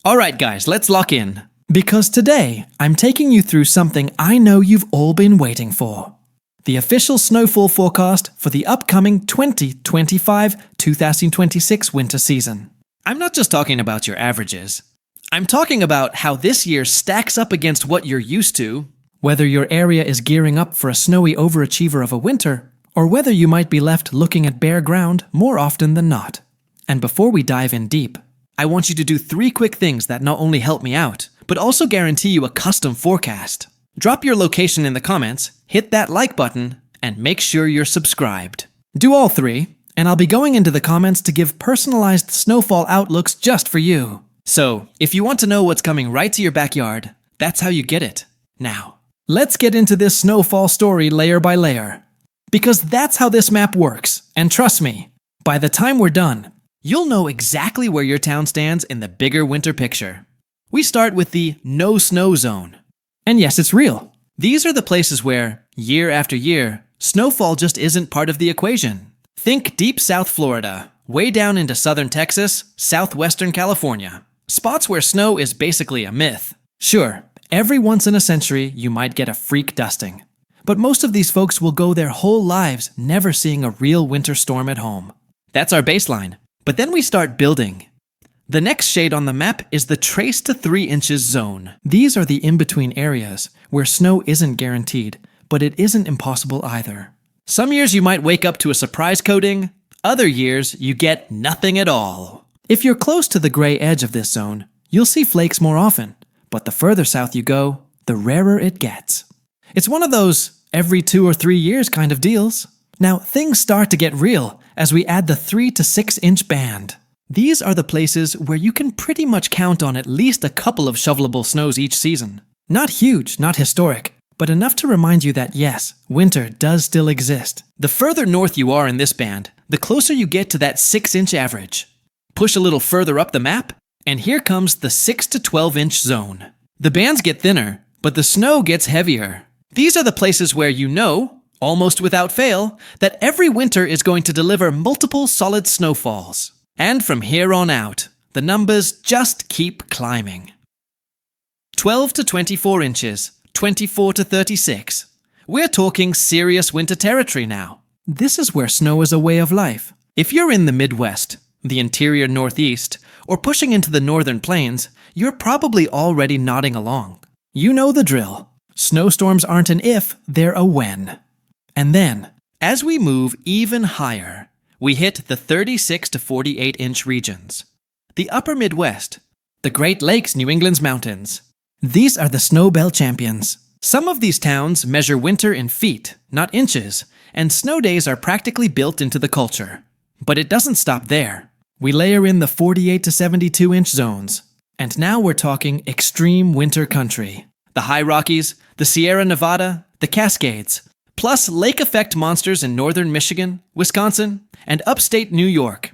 Alright guys, let's lock in. Because today, I'm taking you through something I know you've all been waiting for. The official snowfall forecast for the upcoming 2025-2026 winter season. I'm not just talking about your averages. I'm talking about how this year stacks up against what you're used to, whether your area is gearing up for a snowy overachiever of a winter, or whether you might be left looking at bare ground more often than not. And before we dive in deep, I want you to do 3 quick things that not only help me out, but also guarantee you a custom forecast. Drop your location in the comments, hit that like button, and make sure you're subscribed. Do all 3, and I'll be going into the comments to give personalized snowfall outlooks just for you. So, if you want to know what's coming right to your backyard, that's how you get it. Now, let's get into this snowfall story layer by layer. Because that's how this map works, and trust me, by the time we're done, you'll know exactly where your town stands in the bigger winter picture. We start with the no snow zone. And yes, it's real. These are the places where, year after year, snowfall just isn't part of the equation. Think deep South Florida, way down into southern Texas, southwestern California. Spots where snow is basically a myth. Sure, every once in a century you might get a freak dusting. But most of these folks will go their whole lives never seeing a real winter storm at home. That's our baseline. But then we start building. The next shade on the map is the trace to 3 inches zone. These are the in-between areas where snow isn't guaranteed, but it isn't impossible either. Some years you might wake up to a surprise coating, other years you get nothing at all. If you're close to the gray edge of this zone, you'll see flakes more often, but the further south you go, the rarer it gets. It's one of those every 2 or 3 years kind of deals. Now, things start to get real as we add the 3 to 6 inch band. These are the places where you can pretty much count on at least a couple of shovelable snows each season. Not huge, not historic, but enough to remind you that yes, winter does still exist. The further north you are in this band, the closer you get to that 6 inch average. Push a little further up the map, and here comes the 6 to 12 inch zone. The bands get thinner, but the snow gets heavier. These are the places where you know, almost without fail, that every winter is going to deliver multiple solid snowfalls. And from here on out, the numbers just keep climbing. 12 to 24 inches, 24 to 36. We're talking serious winter territory now. This is where snow is a way of life. If you're in the Midwest, the interior Northeast, or pushing into the northern plains, you're probably already nodding along. You know the drill. Snowstorms aren't an if, they're a when. And then, as we move even higher, we hit the 36 to 48 inch regions. The upper Midwest, the Great Lakes, New England's mountains. These are the snow belt champions. Some of these towns measure winter in feet, not inches, and snow days are practically built into the culture. But it doesn't stop there. We layer in the 48 to 72 inch zones. And now we're talking extreme winter country. The High Rockies, the Sierra Nevada, the Cascades, plus lake effect monsters in northern Michigan, Wisconsin, and upstate New York.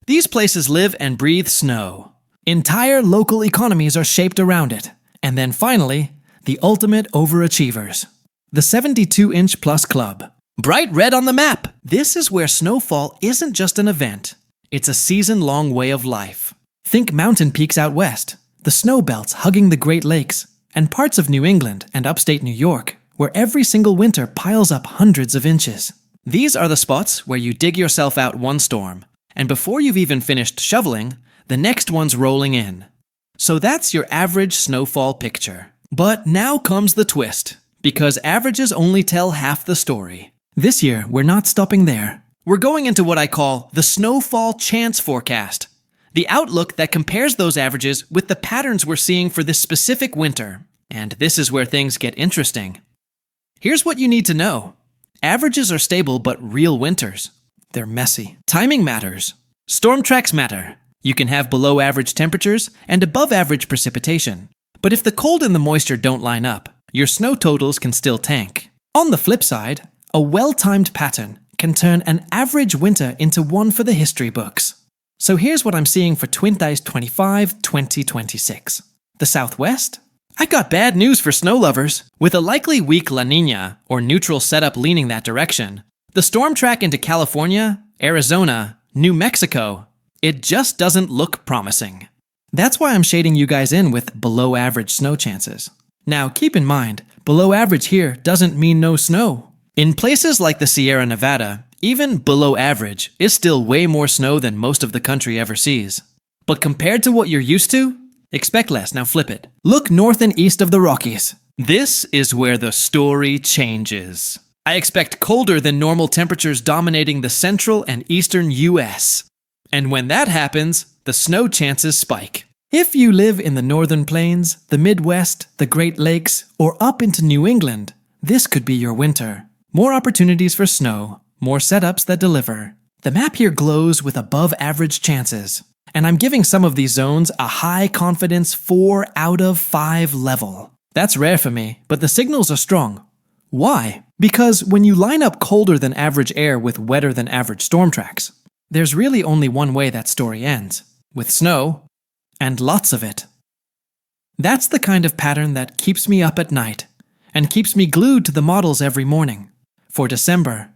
These places live and breathe snow. Entire local economies are shaped around it. And then finally, the ultimate overachievers. The 72 inch plus club. Bright red on the map! This is where snowfall isn't just an event. It's a season-long way of life. Think mountain peaks out west, the snow belts hugging the Great Lakes, and parts of New England and upstate New York, where every single winter piles up hundreds of inches. These are the spots where you dig yourself out one storm, and before you've even finished shoveling, the next one's rolling in. So that's your average snowfall picture. But now comes the twist, because averages only tell half the story. This year, we're not stopping there. We're going into what I call the snowfall chance forecast, the outlook that compares those averages with the patterns we're seeing for this specific winter. And this is where things get interesting. Here's what you need to know. Averages are stable, but real winters, they're messy. Timing matters. Storm tracks matter. You can have below average temperatures and above average precipitation. But if the cold and the moisture don't line up, your snow totals can still tank. On the flip side, a well-timed pattern can turn an average winter into one for the history books. So here's what I'm seeing for Twin Dice 25-2026. The Southwest? I got bad news for snow lovers. With a likely weak La Niña, or neutral setup leaning that direction, the storm track into California, Arizona, New Mexico, it just doesn't look promising. That's why I'm shading you guys in with below average snow chances. Now, keep in mind, below average here doesn't mean no snow. In places like the Sierra Nevada, even below average is still way more snow than most of the country ever sees. But compared to what you're used to, expect less. Now flip it. Look north and east of the Rockies. This is where the story changes. I expect colder than normal temperatures dominating the central and eastern US. And when that happens, the snow chances spike. If you live in the northern plains, the Midwest, the Great Lakes, or up into New England, this could be your winter. More opportunities for snow, more setups that deliver. The map here glows with above average chances, and I'm giving some of these zones a high confidence 4 out of 5 level. That's rare for me, but the signals are strong. Why? Because when you line up colder than average air with wetter than average storm tracks, there's really only one way that story ends, with snow, and lots of it. That's the kind of pattern that keeps me up at night, and keeps me glued to the models every morning. For December,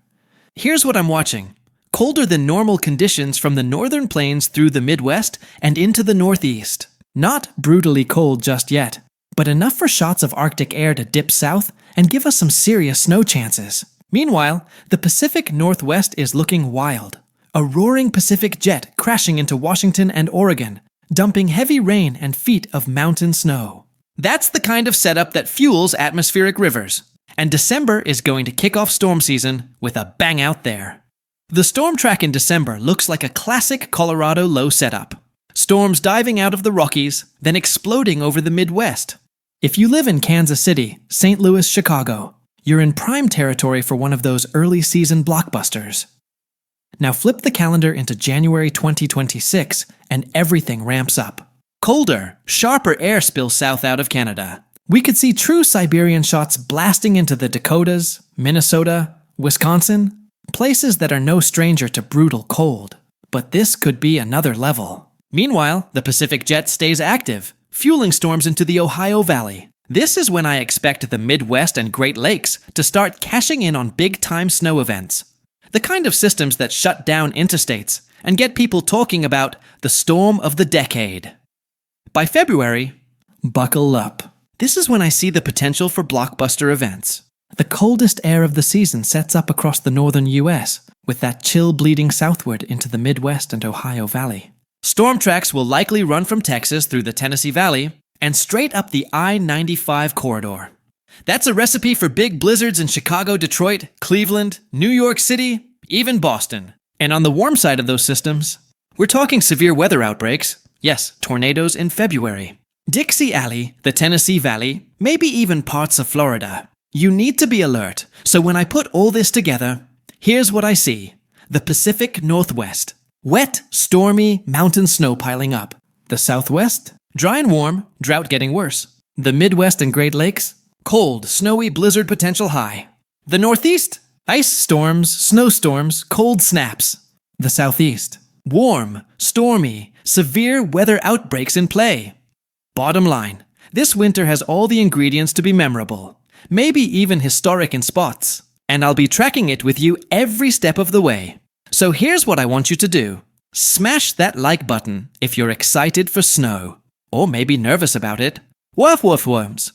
here's what I'm watching. Colder than normal conditions from the northern plains through the Midwest and into the Northeast. Not brutally cold just yet, but enough for shots of Arctic air to dip south and give us some serious snow chances. Meanwhile, the Pacific Northwest is looking wild. A roaring Pacific jet crashing into Washington and Oregon, dumping heavy rain and feet of mountain snow. That's the kind of setup that fuels atmospheric rivers. And December is going to kick off storm season with a bang out there. The storm track in December looks like a classic Colorado low setup. Storms diving out of the Rockies, then exploding over the Midwest. If you live in Kansas City, St. Louis, Chicago, you're in prime territory for one of those early season blockbusters. Now flip the calendar into January 2026 and everything ramps up. Colder, sharper air spills south out of Canada. We could see true Siberian shots blasting into the Dakotas, Minnesota, Wisconsin, places that are no stranger to brutal cold. But this could be another level. Meanwhile, the Pacific jet stays active, fueling storms into the Ohio Valley. This is when I expect the Midwest and Great Lakes to start cashing in on big-time snow events. The kind of systems that shut down interstates and get people talking about the storm of the decade. By February, buckle up. This is when I see the potential for blockbuster events. The coldest air of the season sets up across the northern US, with that chill bleeding southward into the Midwest and Ohio Valley. Storm tracks will likely run from Texas through the Tennessee Valley and straight up the I-95 corridor. That's a recipe for big blizzards in Chicago, Detroit, Cleveland, New York City, even Boston. And on the warm side of those systems, we're talking severe weather outbreaks, yes, tornadoes in February. Dixie Alley, the Tennessee Valley, maybe even parts of Florida. You need to be alert, so when I put all this together, here's what I see. The Pacific Northwest. Wet, stormy, mountain snow piling up. The Southwest, dry and warm, drought getting worse. The Midwest and Great Lakes, cold, snowy blizzard potential high. The Northeast, ice storms, snowstorms, cold snaps. The Southeast, warm, stormy, severe weather outbreaks in play. Bottom line, this winter has all the ingredients to be memorable, maybe even historic in spots, and I'll be tracking it with you every step of the way. So here's what I want you to do. Smash that like button if you're excited for snow, or maybe nervous about it. Woof woof worms.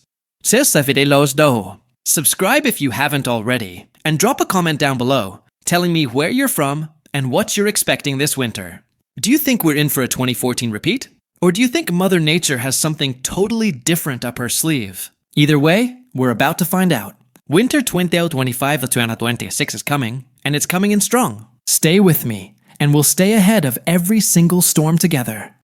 Subscribe if you haven't already, and drop a comment down below telling me where you're from and what you're expecting this winter. Do you think we're in for a 2014 repeat? Or do you think Mother Nature has something totally different up her sleeve? Either way, we're about to find out. Winter 2025-2026 is coming, and it's coming in strong. Stay with me, and we'll stay ahead of every single storm together.